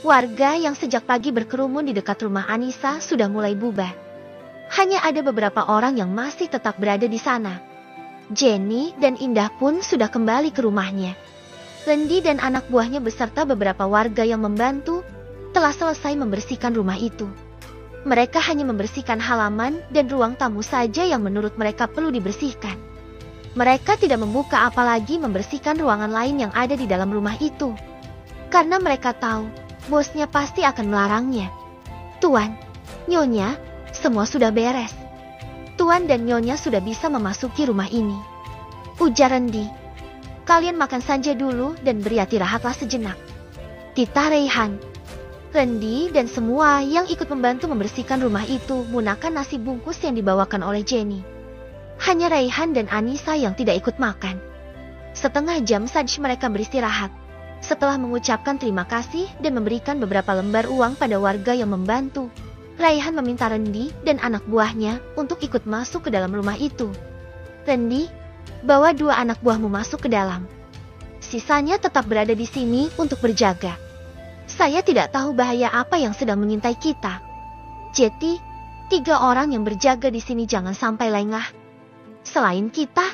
Warga yang sejak pagi berkerumun di dekat rumah Anissa sudah mulai bubar. Hanya ada beberapa orang yang masih tetap berada di sana. Jenny dan Indah pun sudah kembali ke rumahnya. Lendi dan anak buahnya beserta beberapa warga yang membantu telah selesai membersihkan rumah itu. Mereka hanya membersihkan halaman dan ruang tamu saja yang menurut mereka perlu dibersihkan. Mereka tidak membuka apalagi membersihkan ruangan lain yang ada di dalam rumah itu. Karena mereka tahu, bosnya pasti akan melarangnya. Tuan, Nyonya, semua sudah beres. Tuan dan Nyonya sudah bisa memasuki rumah ini. Ujar Lendi. Kalian makan saja dulu dan beristirahatlah sejenak. Titah Raihan. Lendi dan semua yang ikut membantu membersihkan rumah itu menggunakan nasi bungkus yang dibawakan oleh Jenny. Hanya Raihan dan Anissa yang tidak ikut makan. Setengah jam saja mereka beristirahat. Setelah mengucapkan terima kasih dan memberikan beberapa lembar uang pada warga yang membantu, Raihan meminta Lendi dan anak buahnya untuk ikut masuk ke dalam rumah itu. Lendi, bawa 2 anak buahmu masuk ke dalam. Sisanya tetap berada di sini untuk berjaga. Saya tidak tahu bahaya apa yang sedang mengintai kita. Jadi, 3 orang yang berjaga di sini jangan sampai lengah. Selain kita,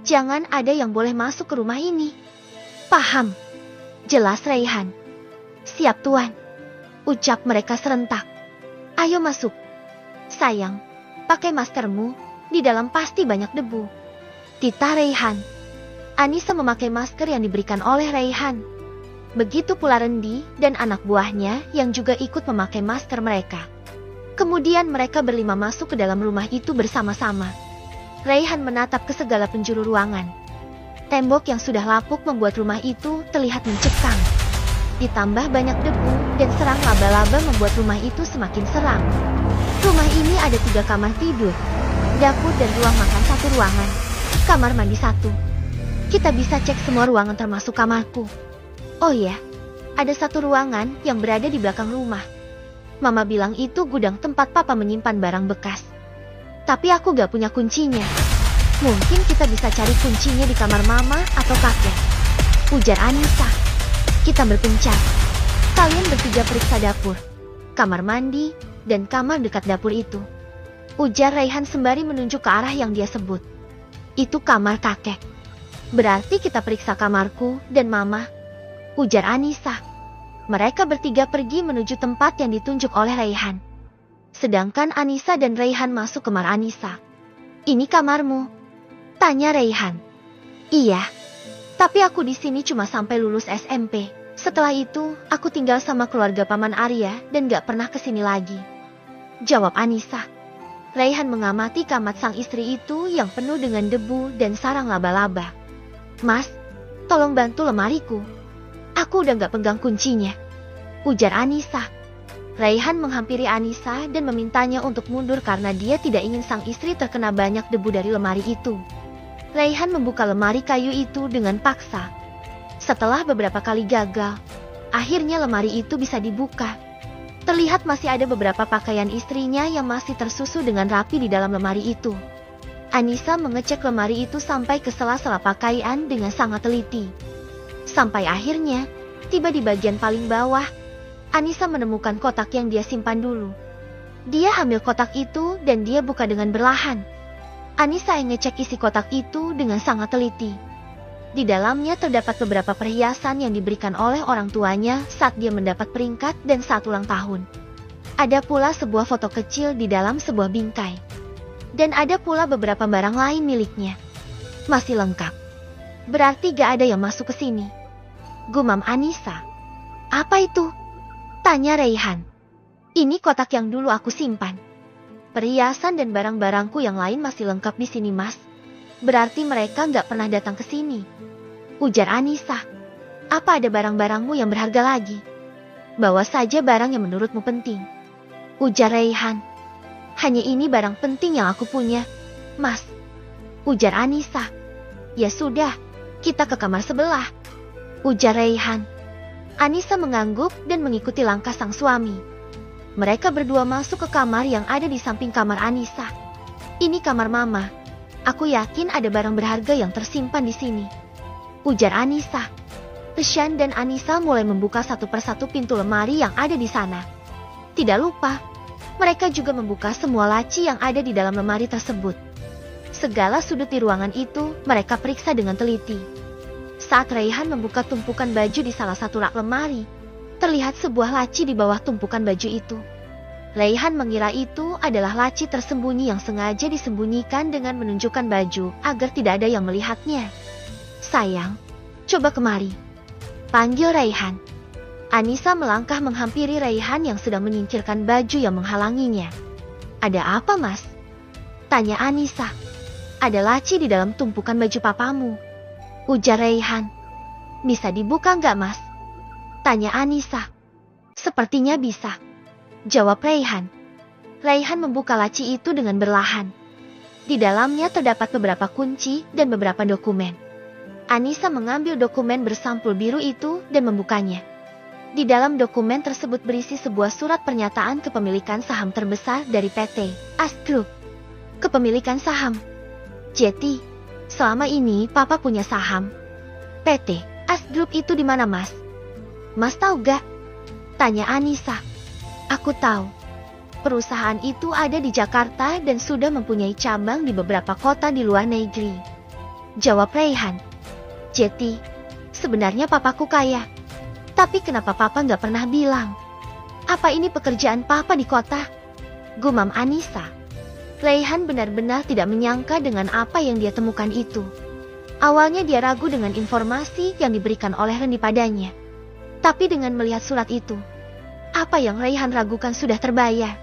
jangan ada yang boleh masuk ke rumah ini. Paham? Jelas Raihan. Siap Tuan. Ucap mereka serentak. Ayo masuk. Sayang, pakai maskermu, di dalam pasti banyak debu. Titah Raihan. Anissa memakai masker yang diberikan oleh Raihan. Begitu pula Lendi dan anak buahnya yang juga ikut memakai masker mereka. Kemudian mereka berlima masuk ke dalam rumah itu bersama-sama. Raihan menatap ke segala penjuru ruangan. Tembok yang sudah lapuk membuat rumah itu terlihat mencekam. Ditambah banyak debu dan serang laba-laba membuat rumah itu semakin seram. Rumah ini ada 3 kamar tidur, dapur dan ruang makan 1 ruangan, kamar mandi 1. Kita bisa cek semua ruangan termasuk kamarku. Oh ya, ada 1 ruangan yang berada di belakang rumah. Mama bilang itu gudang tempat papa menyimpan barang bekas. Tapi aku gak punya kuncinya. Mungkin kita bisa cari kuncinya di kamar mama atau kakek. Ujar Anissa. Kita berpencar. Kalian bertiga periksa dapur, kamar mandi, dan kamar dekat dapur itu. Ujar Raihan sembari menunjuk ke arah yang dia sebut. Itu kamar kakek. Berarti kita periksa kamarku dan mama. Ujar Anissa. Mereka bertiga pergi menuju tempat yang ditunjuk oleh Raihan. Sedangkan Anissa dan Raihan masuk kamar Anissa. Ini kamarmu? Tanya Raihan. Iya. Tapi aku di sini cuma sampai lulus SMP. Setelah itu, aku tinggal sama keluarga Paman Arya dan gak pernah kesini lagi. Jawab Anissa. Raihan mengamati kamar sang istri itu yang penuh dengan debu dan sarang laba-laba. Mas, tolong bantu lemariku. Aku udah gak pegang kuncinya. Ujar Anissa. Raihan menghampiri Anissa dan memintanya untuk mundur karena dia tidak ingin sang istri terkena banyak debu dari lemari itu. Raihan membuka lemari kayu itu dengan paksa. Setelah beberapa kali gagal, akhirnya lemari itu bisa dibuka. Terlihat masih ada beberapa pakaian istrinya yang masih tersusun dengan rapi di dalam lemari itu. Anissa mengecek lemari itu sampai ke sela-sela pakaian dengan sangat teliti. Sampai akhirnya, tiba di bagian paling bawah, Anissa menemukan kotak yang dia simpan dulu. Dia ambil kotak itu dan dia buka dengan berlahan. Anissa yang ngecek isi kotak itu dengan sangat teliti. Di dalamnya terdapat beberapa perhiasan yang diberikan oleh orang tuanya saat dia mendapat peringkat dan saat ulang tahun. Ada pula sebuah foto kecil di dalam sebuah bingkai. Dan ada pula beberapa barang lain miliknya. Masih lengkap. Berarti gak ada yang masuk ke sini. Gumam Anissa. Apa itu? Tanya Raihan. Ini kotak yang dulu aku simpan. Perhiasan dan barang-barangku yang lain masih lengkap di sini, Mas. Berarti mereka gak pernah datang ke sini. Ujar Anissa. Apa ada barang-barangmu yang berharga lagi? Bawa saja barang yang menurutmu penting. Ujar Raihan. Hanya ini barang penting yang aku punya, Mas. Ujar Anissa. Ya sudah, kita ke kamar sebelah. Ujar Raihan. Anissa mengangguk dan mengikuti langkah sang suami. Mereka berdua masuk ke kamar yang ada di samping kamar Anissa. Ini kamar mama. Aku yakin ada barang berharga yang tersimpan di sini. Ujar Anissa. Reshan dan Anissa mulai membuka satu persatu pintu lemari yang ada di sana. Tidak lupa, mereka juga membuka semua laci yang ada di dalam lemari tersebut. Segala sudut di ruangan itu mereka periksa dengan teliti. Saat Raihan membuka tumpukan baju di salah satu rak lemari, terlihat sebuah laci di bawah tumpukan baju itu. Raihan mengira itu adalah laci tersembunyi yang sengaja disembunyikan dengan menunjukkan baju agar tidak ada yang melihatnya. "Sayang, coba kemari," panggil Raihan. Anissa melangkah menghampiri Raihan yang sedang menyingkirkan baju yang menghalanginya. "Ada apa, Mas?" tanya Anissa. "Ada laci di dalam tumpukan baju papamu," ujar Raihan. "Bisa dibuka nggak, Mas?" tanya Anissa. "Sepertinya bisa," jawab Raihan. Raihan membuka laci itu dengan perlahan. Di dalamnya terdapat beberapa kunci dan beberapa dokumen. Anissa mengambil dokumen bersampul biru itu dan membukanya. Di dalam dokumen tersebut berisi sebuah surat pernyataan kepemilikan saham terbesar dari PT Ast Group. Kepemilikan saham. "Jadi, selama ini Papa punya saham. PT Ast Group itu di mana, Mas?" "Mas tahu gak?" tanya Anissa. "Aku tahu. Perusahaan itu ada di Jakarta dan sudah mempunyai cabang di beberapa kota di luar negeri," jawab Raihan. "Jadi, sebenarnya papaku kaya. Tapi kenapa Papa nggak pernah bilang? Apa ini pekerjaan Papa di kota?" gumam Anissa. Raihan benar-benar tidak menyangka dengan apa yang dia temukan itu. Awalnya dia ragu dengan informasi yang diberikan oleh Randy padanya. Tapi dengan melihat surat itu, apa yang Raihan ragukan sudah terbayar.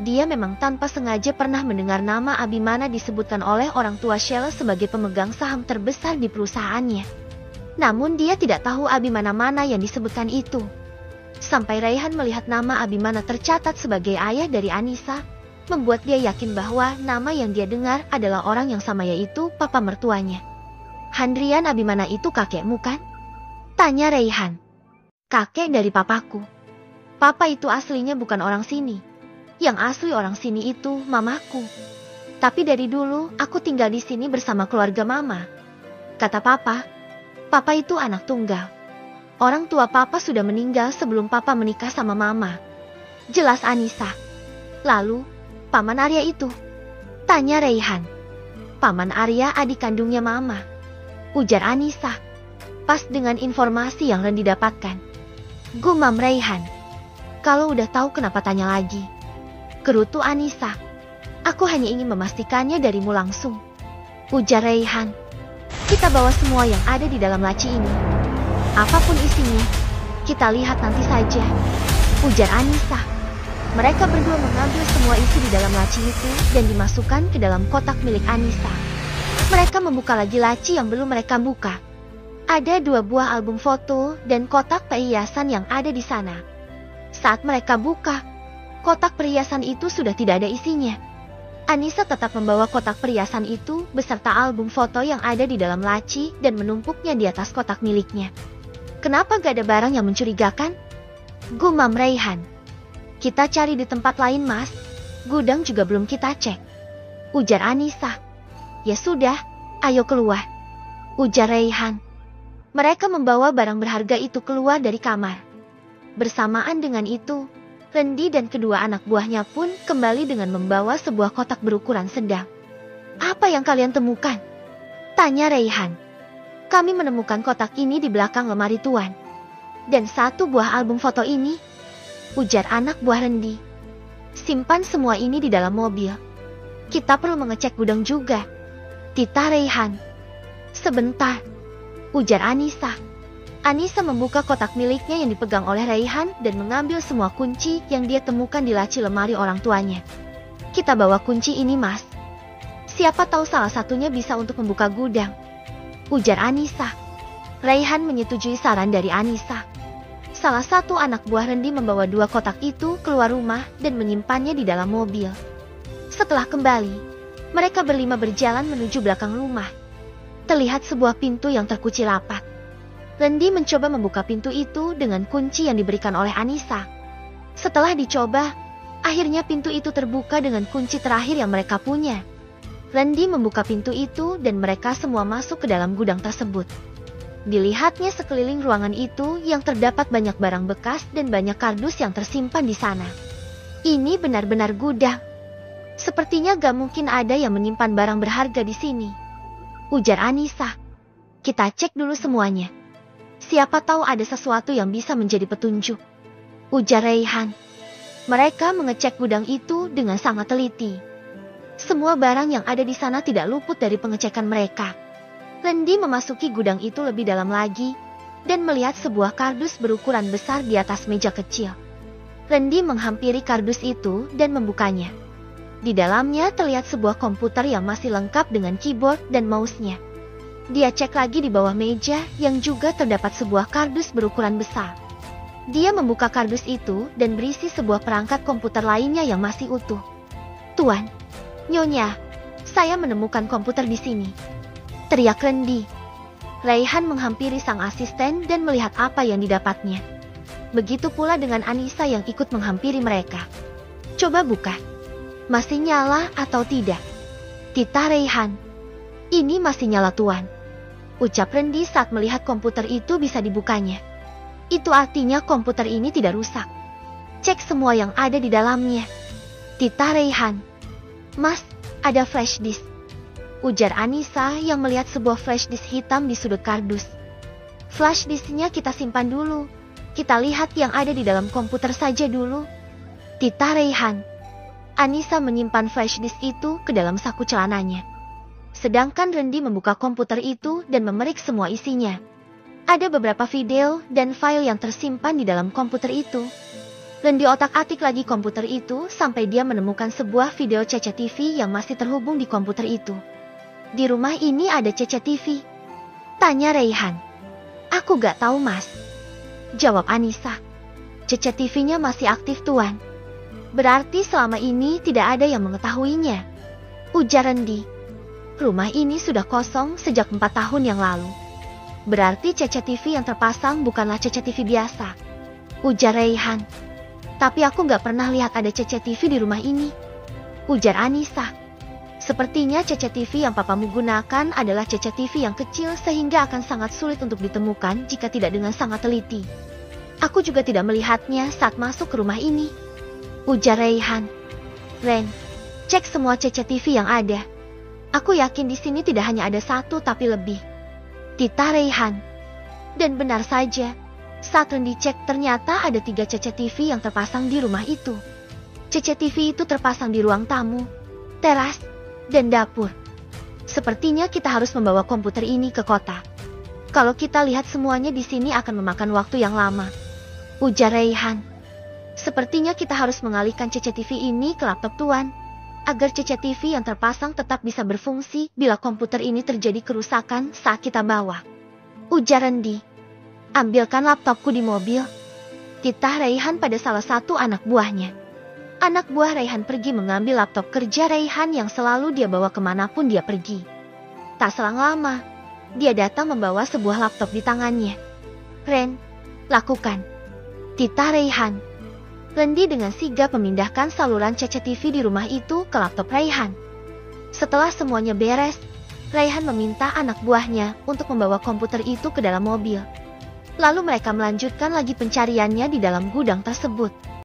Dia memang tanpa sengaja pernah mendengar nama Abimana disebutkan oleh orang tua Sheila sebagai pemegang saham terbesar di perusahaannya. Namun dia tidak tahu Abimana mana yang disebutkan itu. Sampai Raihan melihat nama Abimana tercatat sebagai ayah dari Anissa, membuat dia yakin bahwa nama yang dia dengar adalah orang yang sama, yaitu papa mertuanya. "Handrian Abimana itu kakekmu kan?" tanya Raihan. "Kakek dari papaku. Papa itu aslinya bukan orang sini. Yang asli orang sini itu mamaku. Tapi dari dulu aku tinggal di sini bersama keluarga mama," kata papa. "Papa itu anak tunggal. Orang tua Papa sudah meninggal sebelum Papa menikah sama Mama," jelas Anissa. "Lalu, Paman Arya itu?" tanya Raihan. "Paman Arya adik kandungnya Mama," ujar Anissa. Pas dengan informasi yang Randy dapatkan. Gumam Raihan. "Kalau udah tahu kenapa tanya lagi?" gerutu Anissa. "Aku hanya ingin memastikannya darimu langsung," ujar Raihan. "Kita bawa semua yang ada di dalam laci ini. Apapun isinya, kita lihat nanti saja," ujar Anissa. Mereka berdua mengambil semua isi di dalam laci itu dan dimasukkan ke dalam kotak milik Anissa. Mereka membuka lagi laci yang belum mereka buka. Ada 2 buah album foto dan kotak perhiasan yang ada di sana. Saat mereka buka, kotak perhiasan itu sudah tidak ada isinya. Anissa tetap membawa kotak perhiasan itu beserta album foto yang ada di dalam laci dan menumpuknya di atas kotak miliknya. "Kenapa gak ada barang yang mencurigakan?" gumam Raihan. "Kita cari di tempat lain, Mas. Gudang juga belum kita cek," ujar Anissa. "Ya sudah, ayo keluar," ujar Raihan. Mereka membawa barang berharga itu keluar dari kamar. Bersamaan dengan itu, Randy dan kedua anak buahnya pun kembali dengan membawa sebuah kotak berukuran sedang. "Apa yang kalian temukan?" tanya Raihan. "Kami menemukan kotak ini di belakang lemari Tuan. Dan 1 buah album foto ini," ujar anak buah Randy. "Simpan semua ini di dalam mobil. Kita perlu mengecek gudang juga," titah Raihan. "Sebentar," ujar Anissa. Anissa membuka kotak miliknya yang dipegang oleh Raihan dan mengambil semua kunci yang dia temukan di laci lemari orang tuanya. "Kita bawa kunci ini, Mas. Siapa tahu salah satunya bisa untuk membuka gudang," ujar Anissa. Raihan menyetujui saran dari Anissa. Salah satu anak buah Randy membawa 2 kotak itu keluar rumah dan menyimpannya di dalam mobil. Setelah kembali, mereka berlima berjalan menuju belakang rumah. Terlihat sebuah pintu yang terkunci rapat. Randy mencoba membuka pintu itu dengan kunci yang diberikan oleh Anissa. Setelah dicoba, akhirnya pintu itu terbuka dengan kunci terakhir yang mereka punya. Randy membuka pintu itu dan mereka semua masuk ke dalam gudang tersebut. Dilihatnya sekeliling ruangan itu yang terdapat banyak barang bekas dan banyak kardus yang tersimpan di sana. Ini benar-benar gudang. Sepertinya gak mungkin ada yang menyimpan barang berharga di sini, ujar Anissa. Kita cek dulu semuanya. Siapa tahu ada sesuatu yang bisa menjadi petunjuk, ujar Raihan. Mereka mengecek gudang itu dengan sangat teliti. Semua barang yang ada di sana tidak luput dari pengecekan mereka. Randy memasuki gudang itu lebih dalam lagi dan melihat sebuah kardus berukuran besar di atas meja kecil. Randy menghampiri kardus itu dan membukanya. Di dalamnya terlihat sebuah komputer yang masih lengkap dengan keyboard dan mouse-nya. Dia cek lagi di bawah meja yang juga terdapat sebuah kardus berukuran besar. Dia membuka kardus itu dan berisi sebuah perangkat komputer lainnya yang masih utuh. Tuan, Nyonya, saya menemukan komputer di sini, teriak Randy. Raihan menghampiri sang asisten dan melihat apa yang didapatnya. Begitu pula dengan Anissa yang ikut menghampiri mereka. Coba buka. Masih nyala atau tidak? Titah Raihan. Ini masih nyala tuan, ucap Randy saat melihat komputer itu bisa dibukanya. Itu artinya komputer ini tidak rusak. Cek semua yang ada di dalamnya, titah Raihan. Mas, ada flash disk, ujar Anissa yang melihat sebuah flash disk hitam di sudut kardus. Flash disknya kita simpan dulu. Kita lihat yang ada di dalam komputer saja dulu, titah Raihan. Anissa menyimpan flash disk itu ke dalam saku celananya. Sedangkan Randy membuka komputer itu dan memerik semua isinya. Ada beberapa video dan file yang tersimpan di dalam komputer itu. Randy otak-atik lagi komputer itu sampai dia menemukan sebuah video CCTV yang masih terhubung di komputer itu. Di rumah ini ada CCTV? Tanya Raihan. Aku gak tahu mas, jawab Anissa. CCTV-nya masih aktif tuan. Berarti selama ini tidak ada yang mengetahuinya, ujar Randy. Rumah ini sudah kosong sejak 4 tahun yang lalu. Berarti CCTV yang terpasang bukanlah CCTV biasa, ujar Raihan. Tapi aku gak pernah lihat ada CCTV di rumah ini, ujar Anissa. Sepertinya CCTV yang papamu gunakan adalah CCTV yang kecil sehingga akan sangat sulit untuk ditemukan jika tidak dengan sangat teliti. Aku juga tidak melihatnya saat masuk ke rumah ini, ujar Raihan. Ren, cek semua CCTV yang ada. Aku yakin di sini tidak hanya ada satu tapi lebih, titah Raihan. Dan benar saja, saat Ren dicek ternyata ada 3 CCTV yang terpasang di rumah itu. CCTV itu terpasang di ruang tamu, teras, dan dapur. Sepertinya kita harus membawa komputer ini ke kota. Kalau kita lihat semuanya di sini akan memakan waktu yang lama, ujar Raihan. Sepertinya kita harus mengalihkan CCTV ini ke laptop tuan, agar CCTV yang terpasang tetap bisa berfungsi bila komputer ini terjadi kerusakan saat kita bawa, ujar Randy. Ambilkan laptopku di mobil, titah Raihan pada salah satu anak buahnya. Anak buah Raihan pergi mengambil laptop kerja Raihan yang selalu dia bawa kemanapun dia pergi. Tak selang lama, dia datang membawa sebuah laptop di tangannya. Ren, lakukan, titah Raihan. Randy dengan sigap memindahkan saluran CCTV di rumah itu ke laptop Raihan. Setelah semuanya beres, Raihan meminta anak buahnya untuk membawa komputer itu ke dalam mobil. Lalu mereka melanjutkan lagi pencariannya di dalam gudang tersebut.